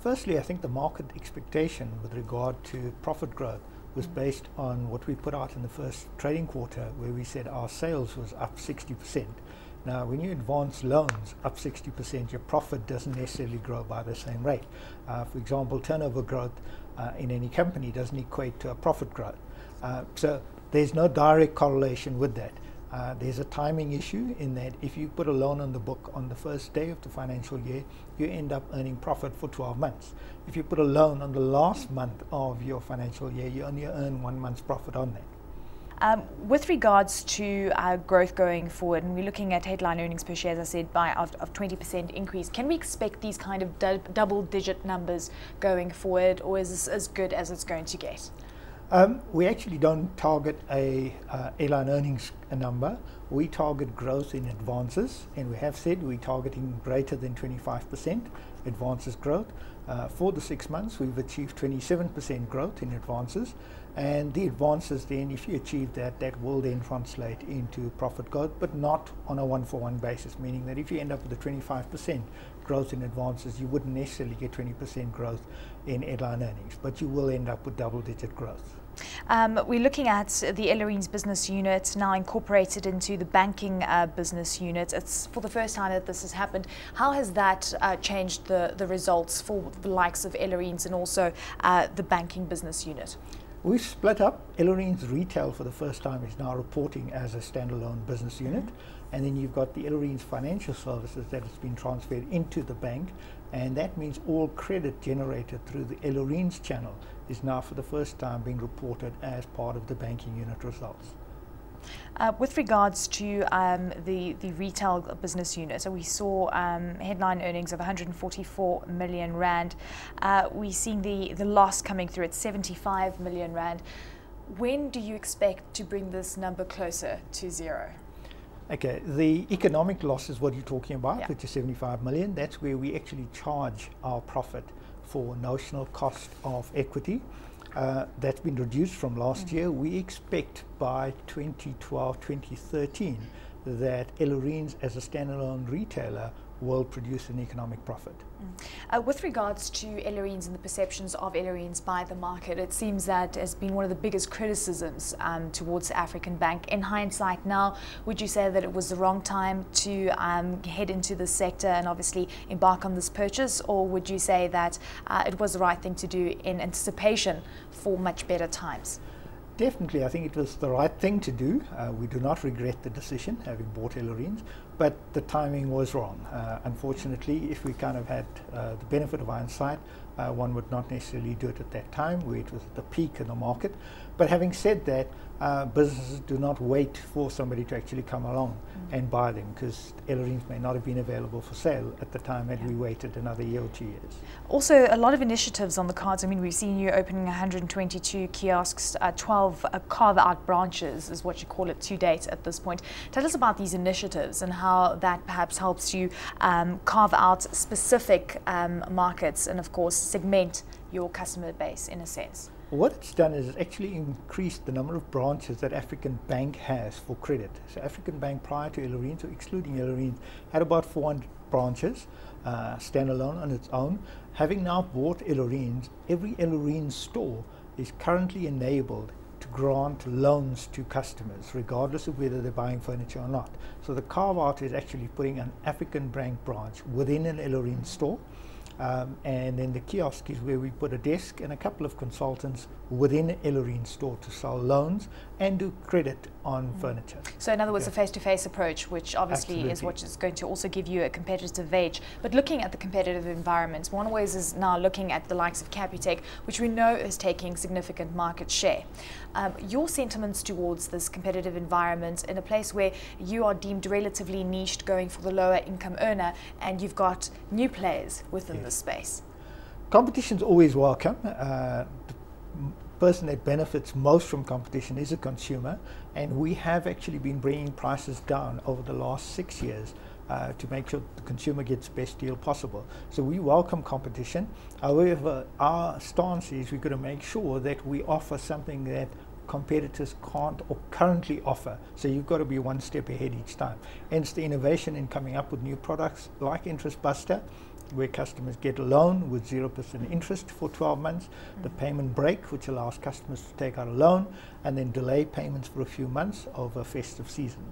Firstly, I think the market expectation with regard to profit growth was based on what we put out in the first trading quarter, where we said our sales was up 60%. Now, when you advance loans up 60%, your profit doesn't necessarily grow by the same rate. For example, turnover growth in any company doesn't equate to a profit growth. So there's no direct correlation with that. There's a timing issue in that if you put a loan on the book on the first day of the financial year, you end up earning profit for 12 months. If you put a loan on the last month of your financial year, you only earn 1 month's profit on that. With regards to growth going forward, and we're looking at headline earnings per share, as I said, of 20% increase, can we expect these kind of double-digit numbers going forward, or is this as good as it's going to get? We actually don't target a headline earnings number. We target growth in advances, and we have said we're targeting greater than 25% advances growth. For the 6 months, we've achieved 27% growth in advances, and the advances then, if you achieve that, that will then translate into profit growth, but not on a one-for-one basis, meaning that if you end up with a 25% growth in advances, you wouldn't necessarily get 20% growth in headline earnings, but you will end up with double-digit growth. We're looking at the Eleni's business unit now incorporated into the banking business unit. It's for the first time that this has happened. How has that changed the results for the likes of Eleni's and also the banking business unit? We've split up. Eleni's retail for the first time is now reporting as a standalone business unit, and then you've got the Eleni's financial services that has been transferred into the bank, and that means all credit generated through the Eleni's channel is now for the first time being reported as part of the banking unit results. With regards to the retail business unit, so we saw headline earnings of 144 million rand. We're seeing the loss coming through at 75 million rand. When do you expect to bring this number closer to zero? Okay, the economic loss is what you're talking about, yeah, which is 75 million. That's where we actually charge our profit for notional cost of equity. That's been reduced from last year. We expect by 2012, 2013 that Eleni's as a standalone retailer will produce an economic profit. With regards to Eleni's and the perceptions of Eleni's by the market, it seems that has been one of the biggest criticisms towards the African Bank. In hindsight now, would you say that it was the wrong time to head into this sector and obviously embark on this purchase, or would you say that it was the right thing to do in anticipation for much better times? Definitely, I think it was the right thing to do. We do not regret the decision, having bought Eleni's, but the timing was wrong. Unfortunately, if we kind of had the benefit of hindsight, one would not necessarily do it at that time, where it was at the peak in the market. But having said that, businesses do not wait for somebody to actually come along and buy them, because Eleni's may not have been available for sale at the time had we waited another year or 2 years. Also, a lot of initiatives on the cards. I mean, we've seen you opening 122 kiosks, 12 carve-out branches is what you call it to date at this point. Tell us about these initiatives and how that perhaps helps you carve out specific markets and, of course, segment your customer base in a sense. What it's done is actually increased the number of branches that African Bank has for credit. So African Bank, prior to Eleni's, or excluding Eleni's, had about 400 branches, standalone on its own. Having now bought Eleni's, every Eleni's store is currently enabled to grant loans to customers, regardless of whether they're buying furniture or not. So the carve-out is actually putting an African Bank branch within an Eleni's store. And then the kiosk is where we put a desk and a couple of consultants within an Eleni's store to sell loans and do credit on furniture. So in other words, a face-to-face approach, which obviously is what is going to also give you a competitive edge. But looking at the competitive environment, one ways is now looking at the likes of Capitec, which we know is taking significant market share. Your sentiments towards this competitive environment in a place where you are deemed relatively niched, going for the lower income earner, and you've got new players within this space? Competition's always welcome. The person that benefits most from competition is a consumer, and we have actually been bringing prices down over the last 6 years to make sure the consumer gets the best deal possible. So we welcome competition. However, our stance is we're going to make sure that we offer something that competitors can't or currently offer. So you've got to be one step ahead each time. Hence the innovation in coming up with new products like Interest Buster where customers get a loan with 0% interest for 12 months, the payment break, which allows customers to take out a loan and then delay payments for a few months over festive season.